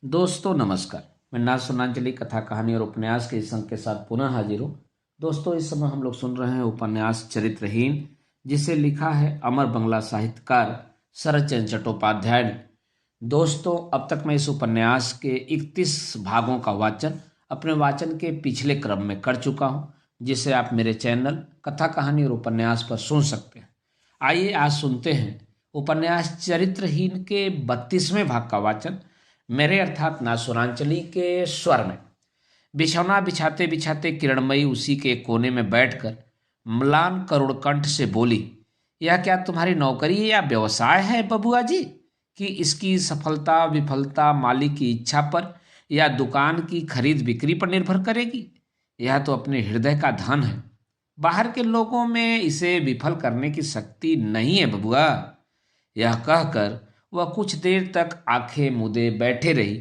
दोस्तों नमस्कार। मैं नाथ सुनांजलि कथा कहानी और उपन्यास के इस अंक के साथ पुनः हाजिर हूँ। दोस्तों इस समय हम लोग सुन रहे हैं उपन्यास चरित्रहीन, जिसे लिखा है अमर बंगला साहित्यकार शरद चंद्र चट्टोपाध्याय ने। दोस्तों अब तक मैं इस उपन्यास के 31 भागों का वाचन अपने वाचन के पिछले क्रम में कर चुका हूँ, जिसे आप मेरे चैनल कथा कहानी और उपन्यास पर सुन सकते हैं। आइए आज सुनते हैं उपन्यास चरित्रहीन के 32वें भाग का वाचन मेरे अर्थात नासुरांचली के स्वर में। बिछौना बिछाते बिछाते किरणमयी उसी के कोने में बैठकर म्लान करुण कंठ से बोली, यह क्या तुम्हारी नौकरी या व्यवसाय है बबुआ जी, कि इसकी सफलता विफलता मालिक की इच्छा पर या दुकान की खरीद बिक्री पर निर्भर करेगी? यह तो अपने हृदय का धन है। बाहर के लोगों में इसे विफल करने की शक्ति नहीं है बबुआ। यह कहकर वह कुछ देर तक आंखें मूंदे बैठे रही।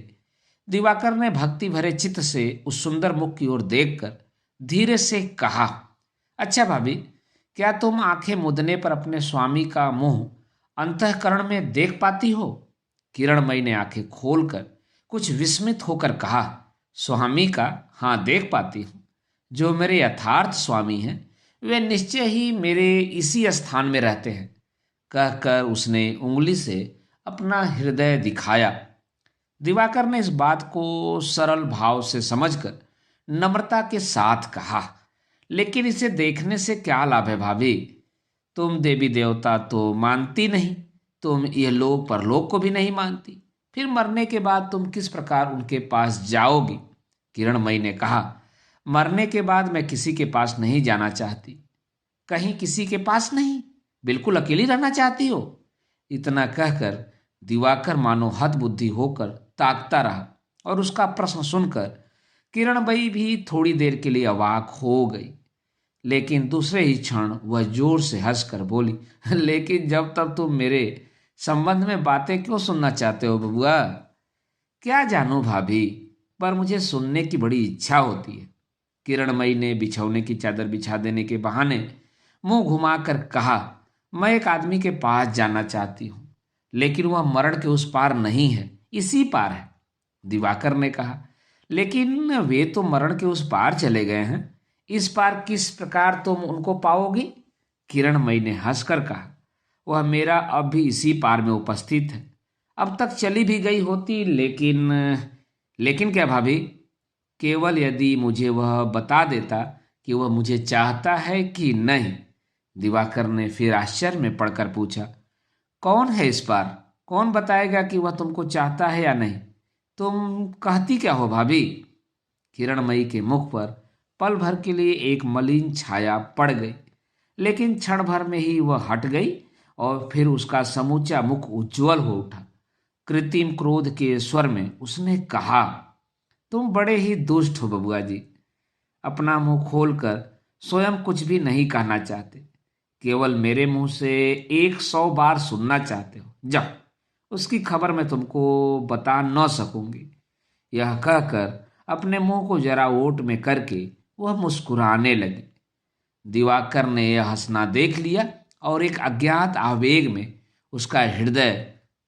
दिवाकर ने भक्ति भरे चित्त से उस सुंदर मुख की ओर देखकर धीरे से कहा, अच्छा भाभी, क्या तुम आंखें मूंदने पर अपने स्वामी का मुंह अंतःकरण में देख पाती हो? किरणमयी ने आंखें खोलकर कुछ विस्मित होकर कहा, स्वामी का हाँ देख पाती हूँ। जो मेरे यथार्थ स्वामी हैं वे निश्चय ही मेरे इसी स्थान में रहते हैं। कहकर उसने उंगली से अपना हृदय दिखाया। दिवाकर ने इस बात को सरल भाव से समझकर नम्रता के साथ कहा, लेकिन इसे देखने से क्या लाभ है भाभी? तुम देवी देवता तो मानती नहीं, तुम यह लोक परलोक को भी नहीं मानती, फिर मरने के बाद तुम किस प्रकार उनके पास जाओगी? किरणमयी ने कहा, मरने के बाद मैं किसी के पास नहीं जाना चाहती। कहीं किसी के पास नहीं? बिल्कुल अकेली रहना चाहती हो? इतना कहकर दिवाकर मानो हतबुद्धि होकर ताकता रहा और उसका प्रश्न सुनकर किरणमयी भी थोड़ी देर के लिए अवाक हो गई। लेकिन दूसरे ही क्षण वह जोर से हंसकर बोली, लेकिन जब तब तुम मेरे संबंध में बातें क्यों सुनना चाहते हो बबुआ? क्या जानूं भाभी, पर मुझे सुनने की बड़ी इच्छा होती है। किरणमयी ने बिछौने की चादर बिछा देने के बहाने मुंह घुमाकर कहा, मैं एक आदमी के पास जाना चाहती हूँ, लेकिन वह मरण के उस पार नहीं है, इसी पार है। दिवाकर ने कहा, लेकिन वे तो मरण के उस पार चले गए हैं, इस पार किस प्रकार तुम उनको पाओगी? किरणमयी ने हंसकर कहा, वह मेरा अब भी इसी पार में उपस्थित है। अब तक चली भी गई होती, लेकिन क्या भाभी? केवल यदि मुझे वह बता देता कि वह मुझे चाहता है कि नहीं। दिवाकर ने फिर आश्चर्य में पड़कर पूछा, कौन है इस पार? कौन बताएगा कि वह तुमको चाहता है या नहीं? तुम कहती क्या हो भाभी? किरणमयी के मुख पर पल भर के लिए एक मलिन छाया पड़ गई, लेकिन क्षण भर में ही वह हट गई और फिर उसका समूचा मुख उज्जवल हो उठा। कृत्रिम क्रोध के स्वर में उसने कहा, तुम बड़े ही दुष्ट हो बबुआ जी। अपना मुंह खोलकर स्वयं कुछ भी नहीं कहना चाहते, केवल मेरे मुंह से 100 बार सुनना चाहते हो। जाओ, उसकी खबर मैं तुमको बता न सकूंगी। यह कहकर अपने मुंह को जरा ओट में करके वह मुस्कुराने लगी। दिवाकर ने यह हंसना देख लिया और एक अज्ञात आवेग में उसका हृदय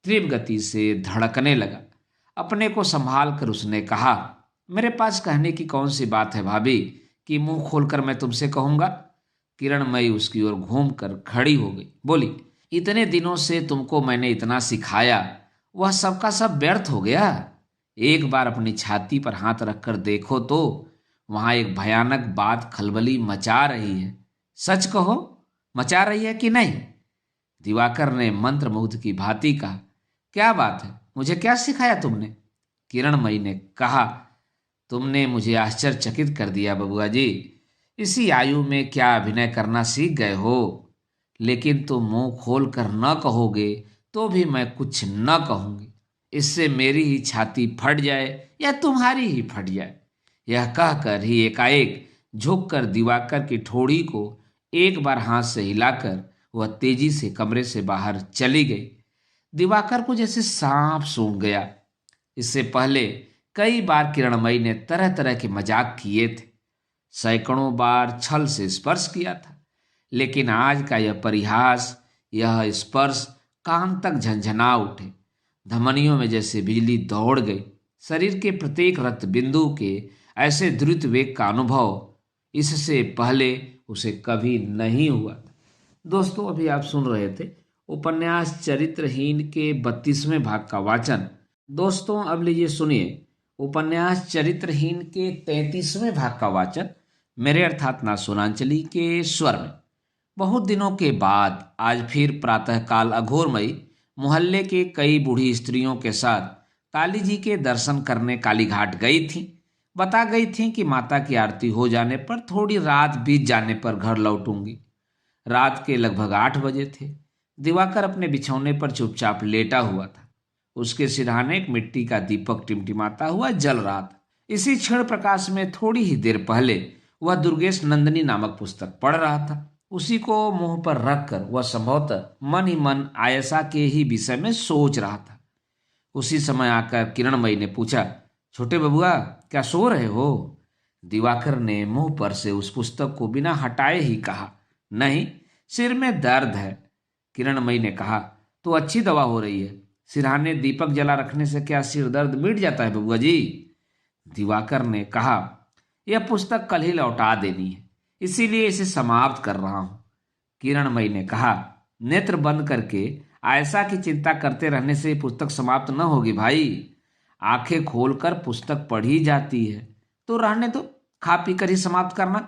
तीव्र गति से धड़कने लगा। अपने को संभाल कर उसने कहा, मेरे पास कहने की कौन सी बात है भाभी कि मुंह खोलकर मैं तुमसे कहूंगा? किरणमयी उसकी ओर घूमकर खड़ी हो गई, बोली, इतने दिनों से तुमको मैंने इतना सिखाया, वह सबका सब व्यर्थ हो गया? एक बार अपनी छाती पर हाथ रखकर देखो तो वहां एक भयानक बात खलबली मचा रही है। सच कहो, मचा रही है कि नहीं? दिवाकर ने मंत्रमुग्ध की भांति कहा, क्या बात है? मुझे क्या सिखाया तुमने? किरणमयी ने कहा, तुमने मुझे आश्चर्यचकित कर दिया बबुआ जी। इसी आयु में क्या अभिनय करना सीख गए हो? लेकिन तुम मुंह खोल कर न कहोगे तो भी मैं कुछ न कहूंगी। इससे मेरी ही छाती फट जाए या तुम्हारी ही फट जाए। यह कहकर ही एकाएक झुककर दिवाकर की ठोड़ी को एक बार हाथ से हिलाकर वह तेजी से कमरे से बाहर चली गई। दिवाकर को जैसे सांप सूंघ गया। इससे पहले कई बार किरणमयी ने तरह तरह के मजाक किए थे, सैकड़ों बार छल से स्पर्श किया था, लेकिन आज का यह परिहास, यह स्पर्श कान तक झंझना उठे। धमनियों में जैसे बिजली दौड़ गई। शरीर के प्रत्येक रक्त बिंदु के ऐसे द्रुत वेग का अनुभव इससे पहले उसे कभी नहीं हुआ था। दोस्तों, अभी आप सुन रहे थे उपन्यास चरित्रहीन के 32वें भाग का वाचन। दोस्तों, अब लीजिए सुनिए उपन्यास चरित्रहीन के 33वें भाग का वाचन मेरे अर्थात ना सुनांचली के स्वर में। बहुत दिनों के बाद आज फिर प्रातःकाल अघोरमयी मोहल्ले के कई बूढ़ी स्त्रियों के साथ काली जी के दर्शन करने काली घाट गई थी। बता गई थी कि माता की आरती हो जाने पर थोड़ी रात बीत जाने पर घर लौटूंगी। रात के लगभग 8 बजे थे। दिवाकर अपने बिछौने पर चुपचाप लेटा हुआ था। उसके सिरहाने एक मिट्टी का दीपक टिमटिमाता हुआ जल रहा था। इसी क्षण प्रकाश में थोड़ी ही देर पहले वह दुर्गेश नंदिनी नामक पुस्तक पढ़ रहा था। उसी को मुंह पर रखकर वह संभवतः मन ही मन आयशा के ही विषय में सोच रहा था। उसी समय आकर किरणमयी ने पूछा, छोटे बबुआ, क्या सो रहे हो? दिवाकर ने मुंह पर से उस पुस्तक को बिना हटाए ही कहा, नहीं, सिर में दर्द है। किरणमयी ने कहा, तो अच्छी दवा हो रही है। सिरहाने दीपक जला रखने से क्या सिर दर्द मिट जाता है बबुआ जी? दिवाकर ने कहा, यह पुस्तक कल ही लौटा देनी है, इसीलिए इसे समाप्त कर रहा हूं। किरणमयी ने कहा, नेत्र बंद करके आयशा की चिंता करते रहने से पुस्तक समाप्त न होगी भाई। आंखें खोलकर पुस्तक पढ़ी जाती है, तो रहने दो, खा पी कर ही समाप्त करना।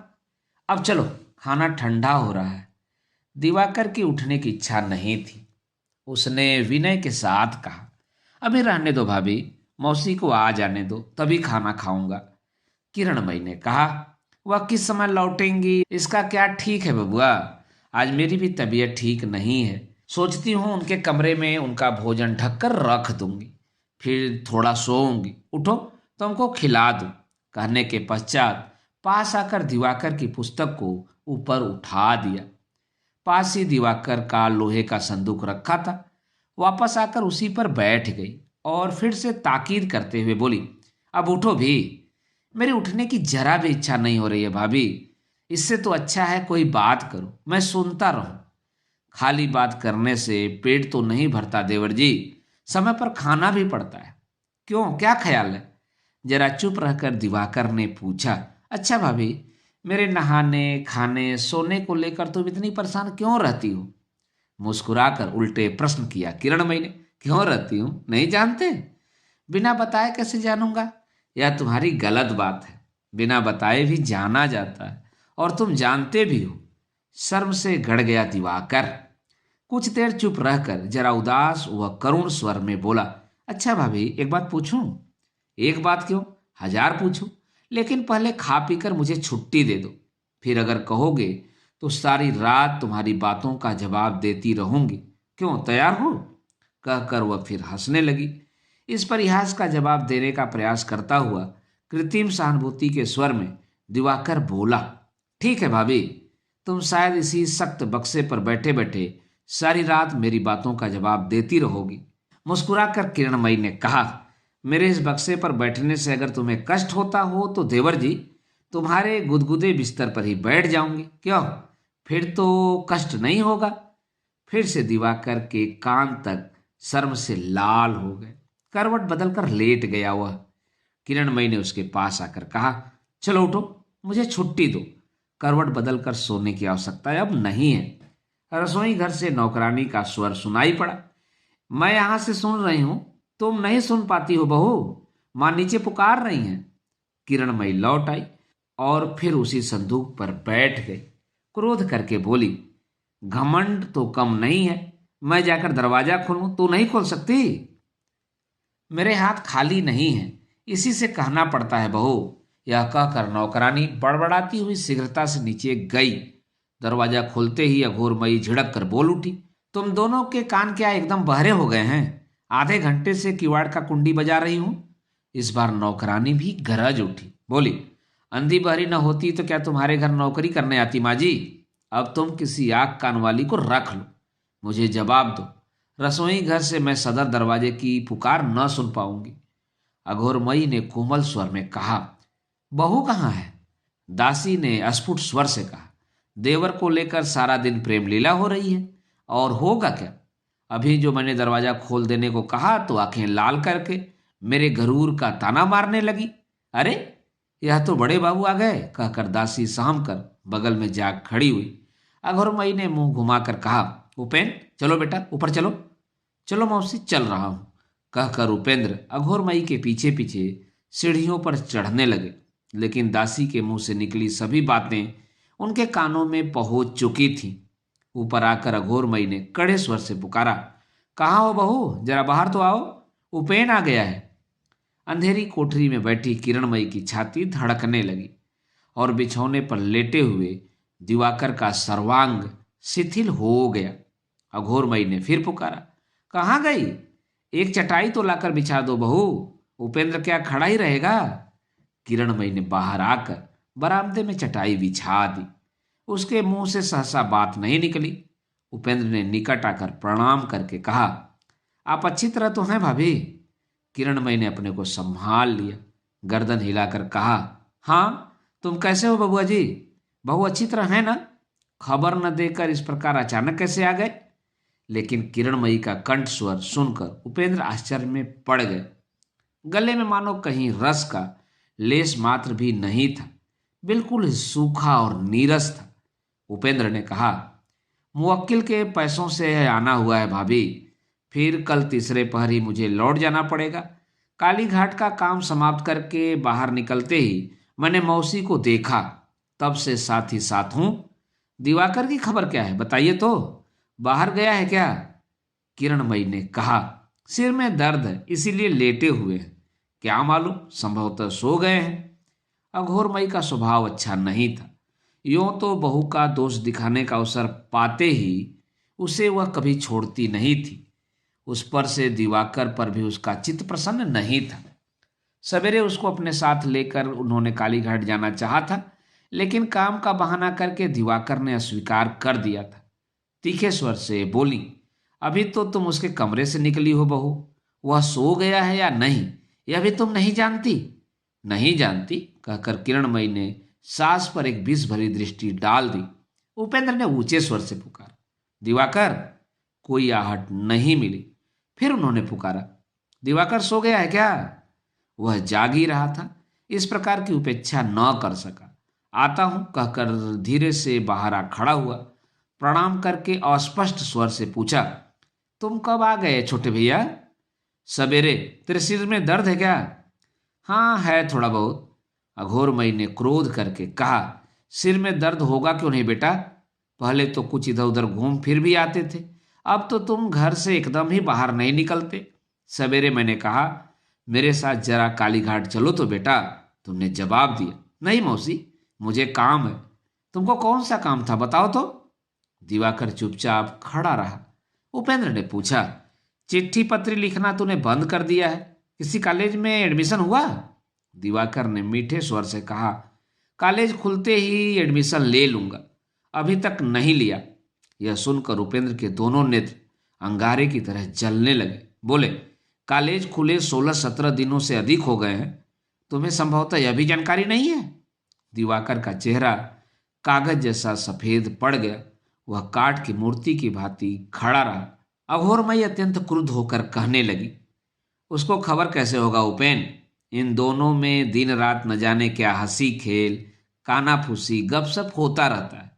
अब चलो, खाना ठंडा हो रहा है। दिवाकर की उठने की इच्छा नहीं थी। उसने विनय के साथ कहा, अभी रहने दो भाभी, मौसी को आ जाने दो, तभी खाना खाऊंगा। किरणमयी ने कहा, वह किस समय लौटेंगी इसका क्या ठीक है बबुआ? आज मेरी भी तबीयत ठीक नहीं है। सोचती हूँ उनके कमरे में उनका भोजन ढककर रख दूंगी, फिर थोड़ा सोऊंगी। उठो, तुमको खिला दूं। कहने के पश्चात पास आकर दिवाकर की पुस्तक को ऊपर उठा दिया। पास ही दिवाकर का लोहे का संदूक रखा था। वापस आकर उसी पर बैठ गई और फिर से ताकीद करते हुए बोली, अब उठो भी। मेरी उठने की जरा भी इच्छा नहीं हो रही है भाभी। इससे तो अच्छा है कोई बात करो, मैं सुनता रहूं। खाली बात करने से पेट तो नहीं भरता देवर जी, समय पर खाना भी पड़ता है। क्यों, क्या ख्याल है? जरा चुप रहकर दिवाकर ने पूछा, अच्छा भाभी, मेरे नहाने खाने सोने को लेकर तुम इतनी परेशान क्यों रहती हो? मुस्कुराकर उल्टे प्रश्न किया किरणमयी ने। क्यों रहती हूं, नहीं जानते? बिना बताए कैसे जानूंगा? यह तुम्हारी गलत बात है। बिना बताए भी जाना जाता है, और तुम जानते भी हो। शर्म से गड़ गया दिवाकर। कुछ देर चुप रहकर जरा उदास व करुण स्वर में बोला, अच्छा भाभी, एक बात पूछूं? एक बात क्यों, 1000 पूछूं, लेकिन पहले खा पीकर मुझे छुट्टी दे दो। फिर अगर कहोगे तो सारी रात तुम्हारी बातों का जवाब देती रहूंगी। क्यों, तैयार हो? कहकर वह फिर हंसने लगी। इस परिहास का जवाब देने का प्रयास करता हुआ कृत्रिम सहानुभूति के स्वर में दिवाकर बोला, ठीक है भाभी, तुम शायद इसी सख्त बक्से पर बैठे बैठे सारी रात मेरी बातों का जवाब देती रहोगी। मुस्कुराकर किरणमयी ने कहा, मेरे इस बक्से पर बैठने से अगर तुम्हें कष्ट होता हो तो देवर जी, तुम्हारे गुदगुदे बिस्तर पर ही बैठ जाऊंगी। क्यों, फिर तो कष्ट नहीं होगा? फिर से दिवाकर के कान तक शर्म से लाल हो गए। करवट बदलकर लेट गया वह। किरणमयी ने उसके पास आकर कहा, चलो उठो, मुझे छुट्टी दो। करवट बदलकर सोने की आवश्यकता अब नहीं है। रसोई घर से नौकरानी का स्वर सुनाई पड़ा, मैं यहां से सुन रही हूं, तुम नहीं सुन पाती हो बहू? मां नीचे पुकार रही हैं। किरणमयी लौट आई और फिर उसी संदूक पर बैठ गई। क्रोध करके बोली, घमंड तो कम नहीं है, मैं जाकर दरवाजा खोलूं तो नहीं खोल सकती? मेरे हाथ खाली नहीं है, इसी से कहना पड़ता है बहू। यह कहकर नौकरानी बड़बड़ाती हुई शीघ्रता से नीचे गई। दरवाजा खोलते ही अघोरमयी झिड़क कर बोल उठी, तुम दोनों के कान क्या एकदम बहरे हो गए हैं? आधे घंटे से किवाड़ का कुंडी बजा रही हूं। इस बार नौकरानी भी गरज उठी, बोली, अंधी बहरी न होती तो क्या तुम्हारे घर नौकरी करने आती माँ जी? अब तुम किसी आग कान वाली को रख लो, मुझे जवाब दो। रसोई घर से मैं सदर दरवाजे की पुकार न सुन पाऊंगी। अघोरमयी ने कोमल स्वर में कहा, बहू कहाँ है? दासी ने अस्फुट स्वर से कहा, देवर को लेकर सारा दिन प्रेम लीला हो रही है, और होगा क्या? अभी जो मैंने दरवाजा खोल देने को कहा तो आंखें लाल करके मेरे गरूर का ताना मारने लगी। अरे, यह तो बड़े बाबू आ गए, कहकर दासी सहम कर बगल में जाग खड़ी हुई। अघोरमई ने मुंह घुमाकर कहा, उपेंद्र चलो बेटा, ऊपर चलो। चलो मौसी, चल रहा हूं, कहकर उपेंद्र अघोरमई के पीछे पीछे सीढ़ियों पर चढ़ने लगे। लेकिन दासी के मुंह से निकली सभी बातें उनके कानों में पहुंच चुकी थीं। ऊपर आकर अघोरमई ने कड़े स्वर से पुकारा, कहाँ हो बहू, जरा बाहर तो आओ, उपेन आ गया है। अंधेरी कोठरी में बैठी किरणमयी की छाती धड़कने लगी और बिछौने पर लेटे हुए दिवाकर का सर्वांग शिथिल हो गया। अघोरमयी ने फिर पुकारा, कहाँ गई? एक चटाई तो लाकर बिछा दो बहू, उपेंद्र क्या खड़ा ही रहेगा? किरणमयी ने बाहर आकर बरामदे में चटाई बिछा दी। उसके मुंह से सहसा बात नहीं निकली। उपेंद्र ने निकट आकर प्रणाम करके कहा, आप अच्छी तरह तो हैं भाभी? किरणमयी ने अपने को संभाल लिया, गर्दन हिलाकर कहा, हाँ, तुम कैसे हो बबुआ जी? बहू अच्छी तरह है ना? खबर न देकर इस प्रकार अचानक कैसे आ गए? लेकिन किरणमयी का कंठ स्वर सुनकर उपेंद्र आश्चर्य में पड़ गए। गले में मानो कहीं रस का लेश मात्र भी नहीं था, बिल्कुल सूखा और नीरस था। उपेंद्र ने कहा, मुवक्किल के पैसों से आना हुआ है भाभी, फिर कल तीसरे पहर ही मुझे लौट जाना पड़ेगा। काली घाट का काम समाप्त करके बाहर निकलते ही मैंने मौसी को देखा, तब से साथ ही साथ हूं। दिवाकर की खबर क्या है, बताइए तो, बाहर गया है क्या? किरणमयी ने कहा, सिर में दर्द है इसीलिए लेटे हुए हैं, क्या मालूम, संभवतः सो गए हैं। अघोरमयी का स्वभाव अच्छा नहीं था। यूं तो बहू का दोष दिखाने का अवसर पाते ही उसे वह कभी छोड़ती नहीं थी। उस पर से दिवाकर पर भी उसका चित्त प्रसन्न नहीं था। सवेरे उसको अपने साथ लेकर उन्होंने कालीघाट जाना चाहा था, लेकिन काम का बहाना करके दिवाकर ने अस्वीकार कर दिया था। तीखे स्वर से बोली, अभी तो तुम उसके कमरे से निकली हो बहू, वह सो गया है या नहीं यह भी तुम नहीं जानती? नहीं जानती, कहकर किरणमयी ने सास पर एक विष भरी दृष्टि डाल दी। उपेंद्र ने ऊंचे स्वर से पुकारा, दिवाकर। कोई आहट नहीं मिली। फिर उन्होंने पुकारा, दिवाकर सो गया है क्या? वह जाग ही रहा था, इस प्रकार की उपेक्षा न कर सका। आता हूं, कहकर धीरे से बाहर आ खड़ा हुआ। प्रणाम करके अस्पष्ट स्वर से पूछा, तुम कब आ गए छोटे भैया? सवेरे। तेरे सिर में दर्द है क्या? हाँ, है थोड़ा बहुत। अघोरमयी ने क्रोध करके कहा, सिर में दर्द होगा क्यों नहीं बेटा? पहले तो कुछ इधर उधर घूम फिर भी आते थे, अब तो तुम घर से एकदम ही बाहर नहीं निकलते। सवेरे मैंने कहा, मेरे साथ जरा कालीघाट चलो तो बेटा, तुमने जवाब दिया, नहीं मौसी, मुझे काम है। तुमको कौन सा काम था, बताओ तो। दिवाकर चुपचाप खड़ा रहा। उपेंद्र ने पूछा, चिट्ठी पत्री लिखना तूने बंद कर दिया है, किसी कॉलेज में एडमिशन हुआ? दिवाकर ने मीठे स्वर से कहा, कॉलेज खुलते ही एडमिशन ले लूंगा, अभी तक नहीं लिया। यह सुनकर उपेंद्र के दोनों नेत्र अंगारे की तरह जलने लगे। बोले, कॉलेज खुले 16-17 दिनों से अधिक हो गए हैं, तुम्हें संभवतः यह भी जानकारी नहीं है? दिवाकर का चेहरा कागज जैसा सफेद पड़ गया। वह काठ की मूर्ति की भांति खड़ा रहा। अघोरमयी अत्यंत क्रुद्ध होकर कहने लगी, उसको खबर कैसे होगा उपेन? इन दोनों में दिन रात न जाने क्या हंसी खेल, कानाफूसी, गपशप होता रहता है,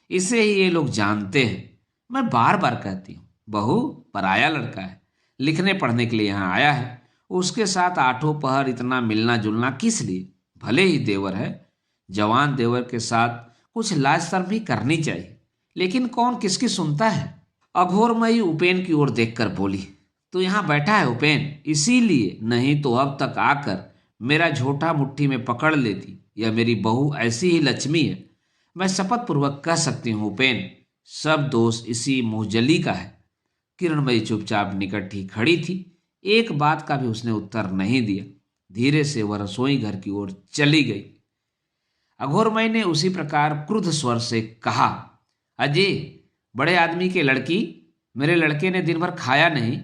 इसे ही ये लोग जानते हैं। मैं बार बार कहती हूँ, बहू पराया लड़का है, लिखने पढ़ने के लिए यहाँ आया है, उसके साथ आठों पहर इतना मिलना जुलना किस लिए? भले ही देवर है, जवान देवर के साथ कुछ लाज शर्म भी करनी चाहिए, लेकिन कौन किसकी सुनता है? अघोरमयी उपेन की ओर देखकर बोली, तू यहाँ बैठा है उपेन, इसीलिए, नहीं तो अब तक आकर मेरा झोटा मुट्ठी में पकड़ लेती। यह मेरी बहू ऐसी ही लक्ष्मी है, मैं शपथ पूर्वक कह सकती हूँ उपेन, सब दोष इसी मुहजली का है। किरणमयी चुपचाप निकट ही खड़ी थी, एक बात का भी उसने उत्तर नहीं दिया। धीरे से वह रसोई घर की ओर चली गई। अघोरमयी ने उसी प्रकार क्रुद्ध स्वर से कहा, अजय, बड़े आदमी के लड़की, मेरे लड़के ने दिन भर खाया नहीं,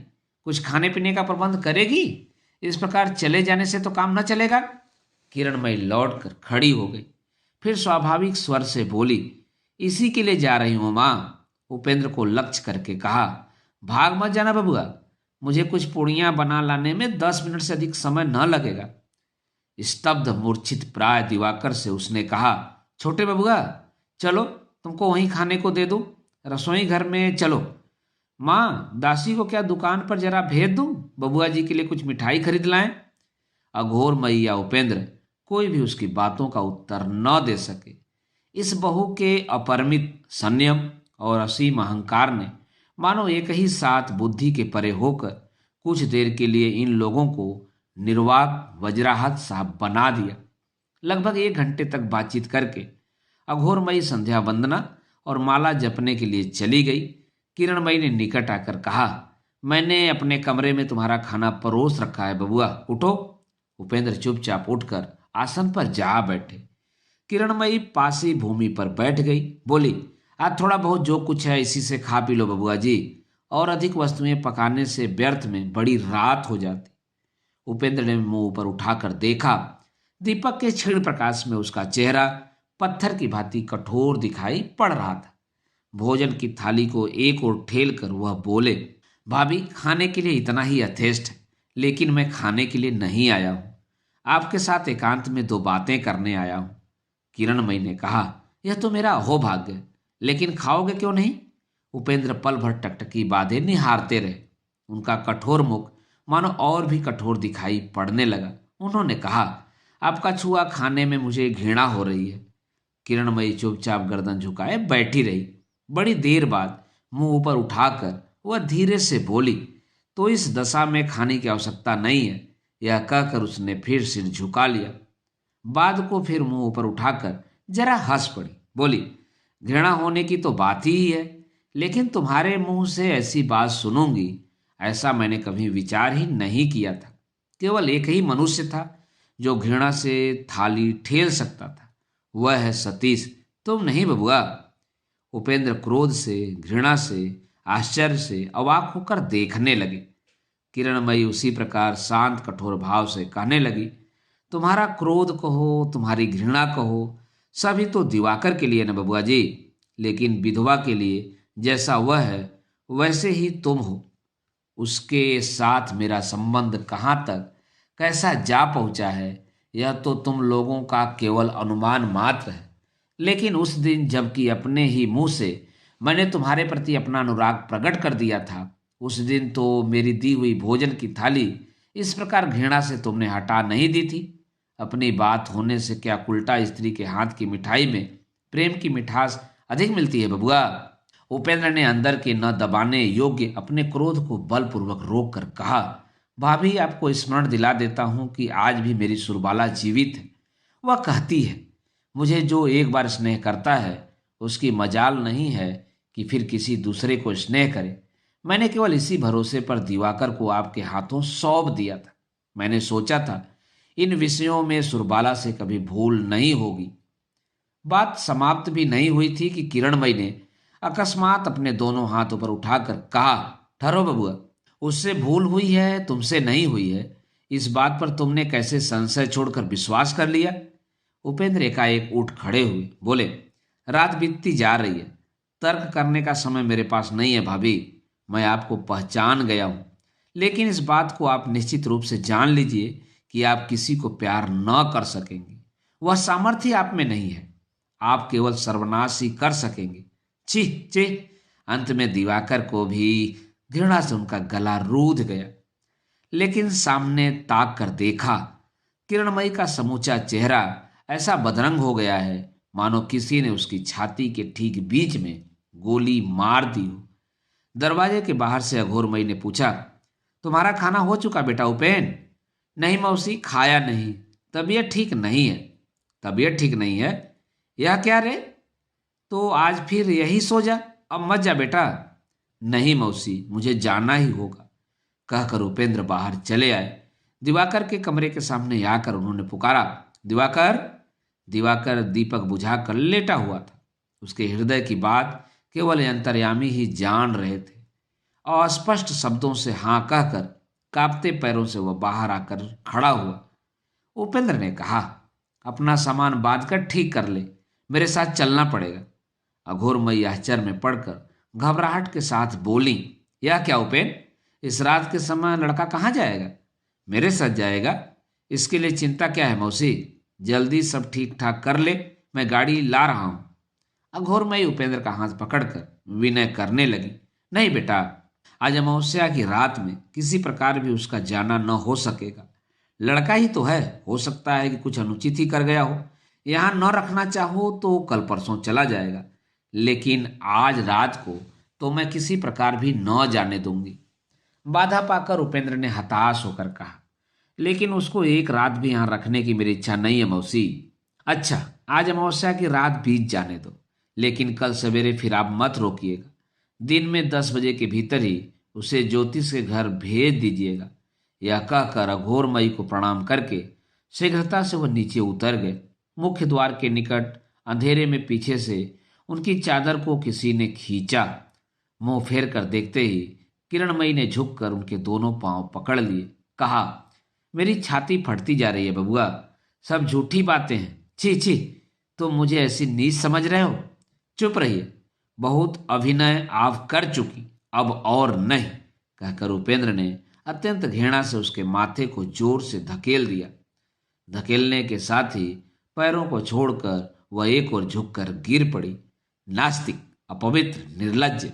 कुछ खाने पीने का प्रबंध करेगी? इस प्रकार चले जाने से तो काम न चलेगा। किरणमयी लौट कर खड़ी हो गई, फिर स्वाभाविक स्वर से बोली, इसी के लिए जा रही हूं मां। उपेंद्र को लक्ष्य करके कहा, भाग मत जाना बबुआ, मुझे कुछ पूड़ियां बना लाने में 10 मिनट से अधिक समय न लगेगा। स्तब्ध मूर्छित प्राय दिवाकर से उसने कहा, छोटे बबुआ, चलो तुमको वहीं खाने को दे दूं, रसोई घर में चलो। माँ, दासी को क्या दुकान पर जरा भेज दूं, बबुआ जी के लिए कुछ मिठाई खरीद लाएं। अघोर मैया उपेंद्र कोई भी उसकी बातों का उत्तर न दे सके। इस बहू के अपरिमित संयम और असीम अहंकार ने मानो एक ही साथ बुद्धि के परे होकर कुछ देर के लिए इन लोगों को निर्वाक वज्राहत साहब बना दिया। लगभग 1 घंटे तक बातचीत करके अघोरमयी संध्या वंदना और माला जपने के लिए चली गई। किरणमयी ने निकट आकर कहा, मैंने अपने कमरे में तुम्हारा खाना परोस रखा है, बबुआ उठो। उपेंद्र चुपचाप उठकर आसन पर जा बैठे। किरणमयी पासी भूमि पर बैठ गई, बोली, आज थोड़ा बहुत जो कुछ है इसी से खा पी लो बबुआ जी, और अधिक वस्तुएं पकाने से व्यर्थ में बड़ी रात हो जाती। उपेंद्र ने मुंह ऊपर उठाकर देखा। दीपक के क्षीण प्रकाश में उसका चेहरा पत्थर की भांति कठोर दिखाई पड़ रहा था। भोजन की थाली को एक ओर ठेल कर वह बोले, भाभी, खाने के लिए इतना ही यथेष्ट है, लेकिन मैं खाने के लिए नहीं आया हूं, आपके साथ एकांत में 2 बातें करने आया हूं। किरणमयी ने कहा, यह तो मेरा अहोभाग्य है, लेकिन खाओगे क्यों नहीं? उपेंद्र पल भर टकटकी बांधे निहारते रहे। उनका कठोर मुख मानो और भी कठोर दिखाई पड़ने लगा। उन्होंने कहा, आपका छुआ खाने में मुझे घृणा हो रही है। किरणमयी चुपचाप गर्दन झुकाए बैठी रही। बड़ी देर बाद मुंह ऊपर उठाकर वह धीरे से बोली, तो इस दशा में खाने की आवश्यकता नहीं है। यह कहकर उसने फिर सिर झुका लिया। बाद को फिर मुंह ऊपर उठाकर जरा हंस पड़ी, बोली, घृणा होने की तो बात ही है, लेकिन तुम्हारे मुंह से ऐसी बात सुनूंगी ऐसा मैंने कभी विचार ही नहीं किया था। केवल एक ही मनुष्य था जो घृणा से थाली ठेल सकता था, वह है सतीश, तुम नहीं बबुआ। उपेंद्र क्रोध से, घृणा से, आश्चर्य से अवाक होकर देखने लगे। किरणमयी उसी प्रकार शांत कठोर भाव से कहने लगी, तुम्हारा क्रोध कहो, तुम्हारी घृणा कहो, सभी तो दिवाकर के लिए न बबुआ जी, लेकिन विधवा के लिए जैसा वह है वैसे ही तुम हो। उसके साथ मेरा संबंध कहाँ तक, कैसा जा पहुंचा है, यह तो तुम लोगों का केवल अनुमान मात्र है। लेकिन उस दिन जबकि अपने ही मुंह से मैंने तुम्हारे प्रति अपना अनुराग प्रकट कर दिया था, उस दिन तो मेरी दी हुई भोजन की थाली इस प्रकार घृणा से तुमने हटा नहीं दी थी। अपनी बात होने से क्या उल्टा स्त्री के हाथ की मिठाई में प्रेम की मिठास अधिक मिलती है बबुआ? उपेंद्र ने अंदर के न दबाने योग्य अपने क्रोध को बलपूर्वक रोक कर कहा, भाभी, आपको स्मरण दिला देता हूं कि आज भी मेरी सुरबाला जीवित है। वह कहती है, मुझे जो एक बार स्नेह करता है उसकी मजाल नहीं है कि फिर किसी दूसरे को स्नेह करे। मैंने केवल इसी भरोसे पर दिवाकर को आपके हाथों सौंप दिया था। मैंने सोचा था इन विषयों में सुरबाला से कभी भूल नहीं होगी। बात समाप्त भी नहीं हुई थी कि किरणमयी ने अकस्मात अपने दोनों हाथ ऊपर उठाकर कहा, ठहरो बबुआ, उससे भूल हुई है, तुमसे नहीं हुई है। इस बात पर तुमने कैसे संशय छोड़कर विश्वास कर लिया? उपेंद्र एकाएक उठ खड़े हुए, बोले, रात बीतती जा रही है, तर्क करने का समय मेरे पास नहीं है भाभी। मैं आपको पहचान गया हूं, लेकिन इस बात को आप निश्चित रूप से जान लीजिए कि आप किसी को प्यार न कर सकेंगे। वह सामर्थ्य आप में नहीं है। आप केवल सर्वनाश ही कर सकेंगे। छी छी। अंत में दिवाकर को भी घृणा से उनका गला रूध गया। लेकिन सामने ताक कर देखा, किरणमयी का समूचा चेहरा ऐसा बदरंग हो गया है मानो किसी ने उसकी छाती के ठीक बीच में गोली मार दी हो। दरवाजे के बाहर से अघोरमयी ने पूछा, तुम्हारा खाना हो चुका बेटा उपेन? नहीं मौसी, खाया नहीं, तबीयत ठीक नहीं है। तबीयत ठीक नहीं है? यह क्या रे? तो आज फिर यही सो जा, अब मत जा बेटा। नहीं मौसी, मुझे जाना ही होगा, कहकर उपेंद्र बाहर चले आए। दिवाकर के कमरे के सामने आकर उन्होंने पुकारा, दिवाकर। दिवाकर दीपक बुझाकर लेटा हुआ था। उसके हृदय की बात केवल अंतर्यामी ही जान रहे थे। अस्पष्ट शब्दों से हाँ कहकर कांपते पैरों से वह बाहर आकर खड़ा हुआ। उपेंद्र ने कहा, अपना सामान बांध कर ठीक कर ले, मेरे साथ चलना पड़ेगा। अघोरमयी आश्चर्य में पड़कर घबराहट के साथ बोली, यह क्या उपेन? इस रात के समय लड़का कहाँ जाएगा? मेरे साथ जाएगा। इसके लिए चिंता क्या है मौसी? जल्दी सब ठीक ठाक कर ले, मैं गाड़ी ला रहा हूं। अघोरमयी उपेंद्र का हाथ पकड़कर विनय करने लगी। नहीं बेटा, आज अमावस्या की रात में किसी प्रकार भी उसका जाना न हो सकेगा। लड़का ही तो है, हो सकता है कि कुछ अनुचित ही कर गया हो। यहां न रखना चाहो तो कल परसों चला जाएगा, लेकिन आज रात को तो मैं किसी प्रकार भी न जाने दूंगी। बाधा पाकर उपेंद्र ने हताश होकर कहा, लेकिन उसको एक रात भी यहां रखने की मेरी इच्छा नहीं है मौसी। अच्छा, आज अमावस्या की रात बीत जाने दो, लेकिन कल सवेरे फिर आप मत रोकिएगा। दिन में 10 बजे के भीतर ही उसे ज्योतिष के घर भेज दीजिएगा। यह कहकर अघोरमयी को प्रणाम करके शीघ्रता से वह नीचे उतर गए। मुख्य द्वार के निकट अंधेरे में पीछे से उनकी चादर को किसी ने खींचा। मुंह फेर कर देखते ही किरणमयी ने झुककर उनके दोनों पांव पकड़ लिए। कहा, मेरी छाती फटती जा रही है बबुआ, सब झूठी बातें हैं। छी छी, तुम मुझे ऐसी नीच समझ रहे हो? चुप रहिए, बहुत अभिनय आप कर चुकी, अब और नहीं, कहकर उपेंद्र ने अत्यंत घृणा से उसके माथे को जोर से धकेल दिया। धकेलने के साथ ही पैरों को छोड़कर वह एक ओर झुककर गिर पड़ी। नास्तिक, अपवित्र, निर्लज्ज,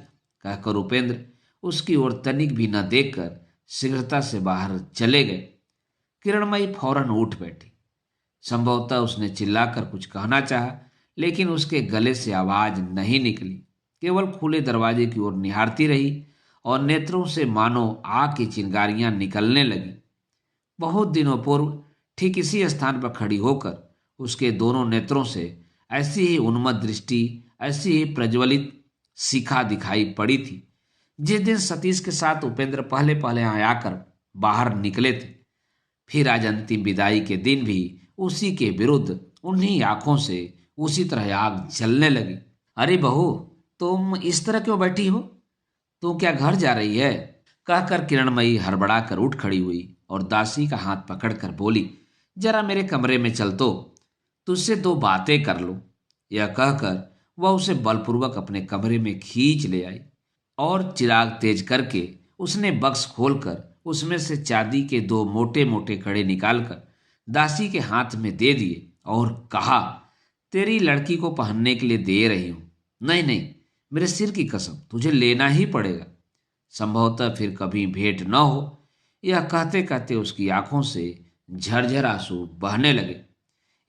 कहकर उपेंद्र उसकी ओर तनिक भी न देखकर शीघ्रता से बाहर चले गए। किरणमयी फौरन उठ बैठी। संभवतः उसने चिल्लाकर कुछ कहना चाहा, लेकिन उसके गले से आवाज नहीं निकली। केवल खुले दरवाजे की ओर निहारती रही और नेत्रों से मानो आग की चिंगारियां निकलने लगी। बहुत दिनों पूर्व ठीक इसी स्थान पर खड़ी होकर उसके दोनों नेत्रों से ऐसी ही उन्मत्त दृष्टि, ऐसी ही प्रज्वलित शिखा दिखाई पड़ी थी। जिस दिन सतीश के साथ उपेंद्र पहले पहले आकर बाहर निकले थे, फिर आज अंतिम विदाई के दिन भी उसी के विरुद्ध उन्हीं आंखों से उसी तरह आग जलने लगी। अरे बहू, तुम इस तरह क्यों बैठी हो? तू क्या घर जा रही है? कहकर किरणमयी हड़बड़ा कर उठ खड़ी हुई और दासी का हाथ पकड़कर बोली, जरा मेरे कमरे में चल तो, तुझसे दो बातें कर लो। यह कहकर वह उसे बलपूर्वक अपने कमरे में खींच ले आई और चिराग तेज करके उसने बक्स खोलकर उसमें से चांदी के दो मोटे मोटे कड़े निकालकर दासी के हाथ में दे दिए और कहा, तेरी लड़की को पहनने के लिए दे रही हूं। नहीं नहीं, मेरे सिर की कसम, तुझे लेना ही पड़ेगा। संभवतः फिर कभी भेंट न हो। यह कहते कहते उसकी आंखों से झरझर आंसू बहने लगे।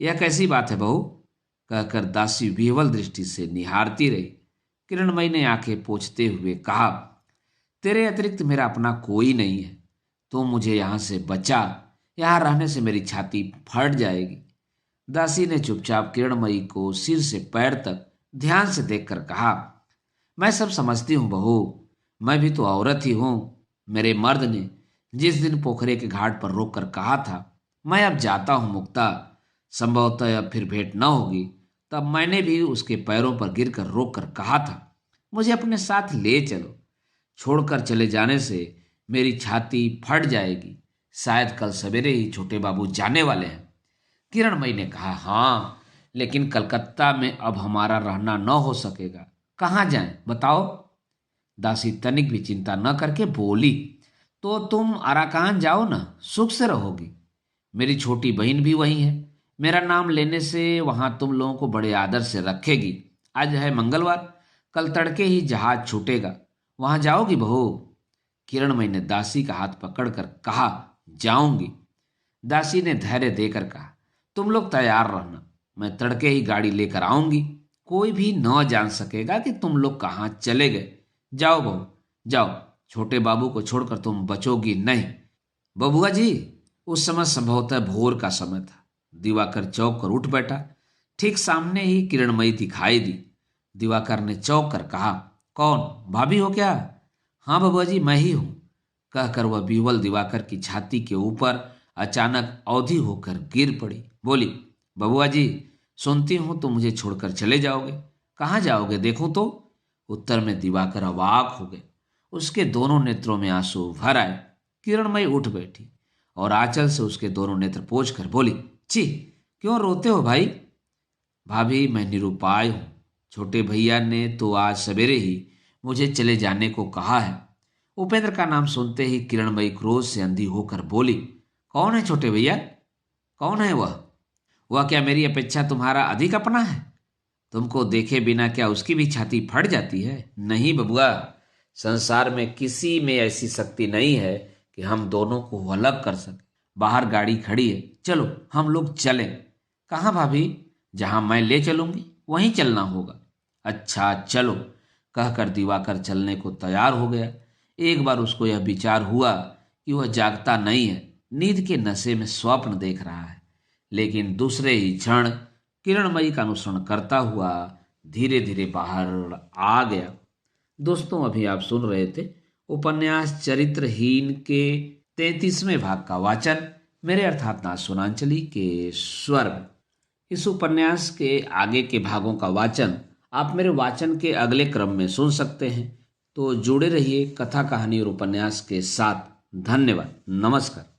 यह कैसी बात है बहू? कहकर दासी विह्वल दृष्टि से निहारती रही। किरणमयी ने आंखें पोंछते हुए कहा, तेरे अतिरिक्त मेरा अपना कोई नहीं है। तुम मुझे यहां से बचा, यहां रहने से मेरी छाती फट जाएगी। दासी ने चुपचाप किरणमयी को सिर से पैर तक ध्यान से देखकर कहा, मैं सब समझती हूं बहू, मैं भी तो औरत ही हूं। मेरे मर्द ने जिस दिन पोखरे के घाट पर रोक कर कहा था, मैं अब जाता हूं मुक्ता, संभवतः अब फिर भेंट न होगी, तब मैंने भी उसके पैरों पर गिरकर रोक कर कहा था, मुझे अपने साथ ले चलो। छोड़कर चले जाने से मेरी छाती फट जाएगी। शायद कल सवेरे ही छोटे बाबू जाने वाले हैं। किरणमयी ने कहा, हाँ, लेकिन कलकत्ता में अब हमारा रहना न हो सकेगा। कहाँ जाएं बताओ? दासी तनिक भी चिंता न करके बोली, तो तुम अराकान जाओ ना, सुख से रहोगी। मेरी छोटी बहन भी वहीं है, मेरा नाम लेने से वहां तुम लोगों को बड़े आदर से रखेगी। आज है मंगलवार, कल तड़के ही जहाज छूटेगा, वहां जाओगी बहू? किरणमयी ने दासी का हाथ पकड़कर कहा, जाऊंगी। दासी ने धैर्य देकर कहा, तुम लोग तैयार रहना, मैं तड़के ही गाड़ी लेकर आऊंगी। कोई भी न जान सकेगा कि तुम लोग कहाँ चले गए। जाओ बहू, जाओ, छोटे बाबू को छोड़कर तुम बचोगी नहीं। बबुआ जी, उस समय संभवतः भोर का समय था। दिवाकर चौंक कर उठ बैठा। ठीक सामने ही किरणमयी दिखाई दी। दिवाकर ने चौंक कर कहा, कौन, भाभी हो क्या? हाँ बबुआ जी, मैं ही हूं, कहकर वह विह्वल दिवाकर की छाती के ऊपर अचानक अवधि होकर गिर पड़ी। बोली, बबुआ जी, सुनती हूं तुम मुझे छोड़कर चले जाओगे। कहाँ जाओगे, देखूं तो? उत्तर में दिवाकर अवाक हो गए। उसके दोनों नेत्रों में आंसू भर आए। किरणमयी उठ बैठी और आंचल से उसके दोनों नेत्र पोंछ कर बोली, छी, क्यों रोते हो भाई? भाभी, मैं निरुपाय हूं। छोटे भैया ने तो आज सवेरे ही मुझे चले जाने को कहा है। उपेंद्र का नाम सुनते ही किरणमयी क्रोध से अंधी होकर बोली, कौन है छोटे भैया? कौन है वह क्या मेरी अपेक्षा तुम्हारा अधिक अपना है? तुमको देखे बिना क्या उसकी भी छाती फट जाती है? नहीं बबुआ, संसार में किसी में ऐसी शक्ति नहीं है कि हम दोनों को अलग कर सके। बाहर गाड़ी खड़ी है, चलो हम लोग चलें। कहाँ भाभी? जहां मैं ले चलूंगी वहीं चलना होगा। अच्छा चलो, कहकर दिवाकर चलने को तैयार हो गया। एक बार उसको यह विचार हुआ कि वह जागता नहीं है, नींद के नशे में स्वप्न देख रहा है, लेकिन दूसरे ही क्षण किरणमयी का अनुसरण करता हुआ धीरे धीरे बाहर आ गया। दोस्तों, अभी आप सुन रहे थे उपन्यास चरित्रहीन के 33वें भाग का वाचन मेरे अर्थात नाथ सुनांचली के स्वर में। इस उपन्यास के आगे के भागों का वाचन आप मेरे वाचन के अगले क्रम में सुन सकते हैं। तो जुड़े रहिए कथा कहानी और उपन्यास के साथ। धन्यवाद। नमस्कार।